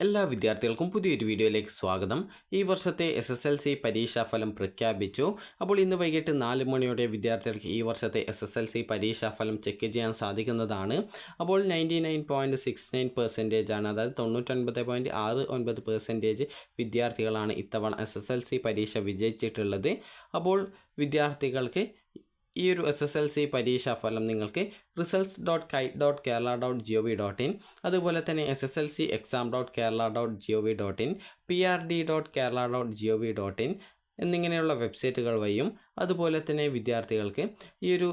എല്ലാ വിദ്യാർത്ഥികൾക്കും പുതിയൊരു വീഡിയോയിലേക്ക് സ്വാഗതം. ഈ വർഷത്തെ SSLC പരീക്ഷാഫലം പ്രഖ്യാപിച്ചു. അപ്പോൾ ഇന്ന് വൈകിട്ട് 4 മണിയോടെ വിദ്യാർത്ഥികൾക്ക് ഈ വർഷത്തെ SSLC പരീക്ഷാഫലം ചെക്ക് ചെയ്യാൻ സാധിക്കുന്നതാണ്. അപ്പോൾ 99.69% ആണ്, അതായത് 99.69% വിദ്യാർത്ഥികളാണ് ഇത്തവണ SSLC പരീക്ഷ വിജയിച്ചിട്ടുള്ളത്. അപ്പോൾ വിദ്യാർത്ഥികൾക്ക് ഈ ഒരു SSLC പരീക്ഷാഫലം നിങ്ങൾക്ക് results.kite.kerala.gov.in, അതുപോലെ തന്നെ SSLCexam.kerala.gov.in, prd.kerala.gov.in എന്നിങ്ങനെയുള്ള വെബ്സൈറ്റുകൾ വഴിയും അതുപോലെ തന്നെ വിദ്യാർത്ഥികൾക്ക് ഈ ഒരു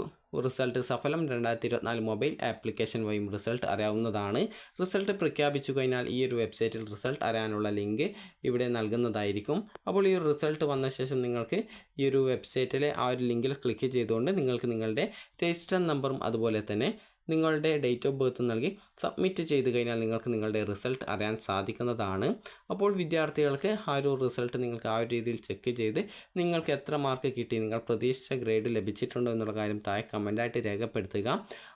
റിസൾട്ട് സഫലം 2024 മൊബൈൽ ആപ്ലിക്കേഷൻ വഴിയും റിസൾട്ട് അറിയാവുന്നതാണ്. റിസൾട്ട് പ്രഖ്യാപിച്ചു കഴിഞ്ഞാൽ ഈ ഒരു വെബ്സൈറ്റിൽ റിസൾട്ട് അറിയാനുള്ള ലിങ്ക് ഇവിടെ നൽകുന്നതായിരിക്കും. അപ്പോൾ ഈ റിസൾട്ട് വന്ന ശേഷം നിങ്ങൾക്ക് ഈ ഒരു വെബ്സൈറ്റിലെ ആ ഒരു ലിങ്കിൽ ക്ലിക്ക് ചെയ്തുകൊണ്ട് നിങ്ങൾക്ക് നിങ്ങളുടെ രജിസ്റ്റർ നമ്പറും അതുപോലെ തന്നെ നിങ്ങളുടെ ഡേറ്റ് ഓഫ് ബർത്ത് നൽകി സബ്മിറ്റ് ചെയ്ത് കഴിഞ്ഞാൽ നിങ്ങൾക്ക് നിങ്ങളുടെ റിസൾട്ട് അറിയാൻ സാധിക്കുന്നതാണ്. അപ്പോൾ വിദ്യാർത്ഥികൾക്ക് ആ ഒരു റിസൾട്ട് നിങ്ങൾക്ക് ആ ഒരു രീതിയിൽ ചെക്ക് ചെയ്ത് നിങ്ങൾക്ക് എത്ര മാർക്ക് കിട്ടി, നിങ്ങൾ പ്രതീക്ഷിച്ച ഗ്രേഡ് ലഭിച്ചിട്ടുണ്ടോ എന്നുള്ള കാര്യം താഴെ കമൻറ്റായിട്ട് രേഖപ്പെടുത്തുക.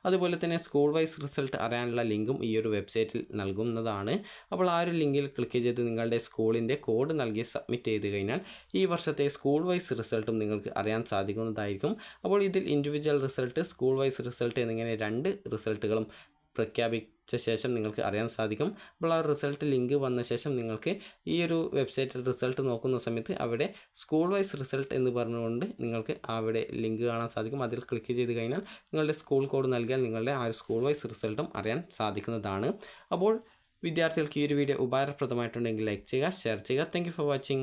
അതുപോലെ തന്നെ സ്കൂൾ വൈസ് റിസൾട്ട് അറിയാനുള്ള ലിങ്കും ഈ ഒരു വെബ്സൈറ്റിൽ നൽകുന്നതാണ്. അപ്പോൾ ആ ഒരു ലിങ്കിൽ ക്ലിക്ക് ചെയ്ത് നിങ്ങളുടെ സ്കൂളിൻ്റെ കോഡ് നൽകി സബ്മിറ്റ് ചെയ്ത് കഴിഞ്ഞാൽ ഈ വർഷത്തെ സ്കൂൾ വൈസ് റിസൾട്ടും നിങ്ങൾക്ക് അറിയാൻ സാധിക്കുന്നതായിരിക്കും. അപ്പോൾ ഇതിൽ individual result, school vice result എന്നിങ്ങനെ രണ്ട് റിസൾട്ടുകളും പ്രഖ്യാപിച്ച ശേഷം നിങ്ങൾക്ക് അറിയാൻ സാധിക്കും. അപ്പോൾ ആ റിസൾട്ട് ലിങ്ക് വന്ന ശേഷം നിങ്ങൾക്ക് ഈ ഒരു വെബ്സൈറ്റിൽ റിസൾട്ട് നോക്കുന്ന സമയത്ത് അവിടെ സ്കൂൾ വൈസ് റിസൾട്ട് എന്ന് പറഞ്ഞുകൊണ്ട് നിങ്ങൾക്ക് അവിടെ ലിങ്ക് കാണാൻ സാധിക്കും. അതിൽ ക്ലിക്ക് ചെയ്ത് കഴിഞ്ഞാൽ നിങ്ങളുടെ സ്കൂൾ കോഡ് നൽകിയാൽ നിങ്ങളുടെ ആ ഒരു സ്കൂൾ വൈസ് റിസൾട്ടും അറിയാൻ സാധിക്കുന്നതാണ്. അപ്പോൾ വിദ്യാർത്ഥികൾക്ക് ഈ ഒരു വീഡിയോ ഉപകാരപ്രദമായിട്ടുണ്ടെങ്കിൽ ലൈക്ക് ചെയ്യുക, ഷെയർ ചെയ്യുക. Thank you for watching.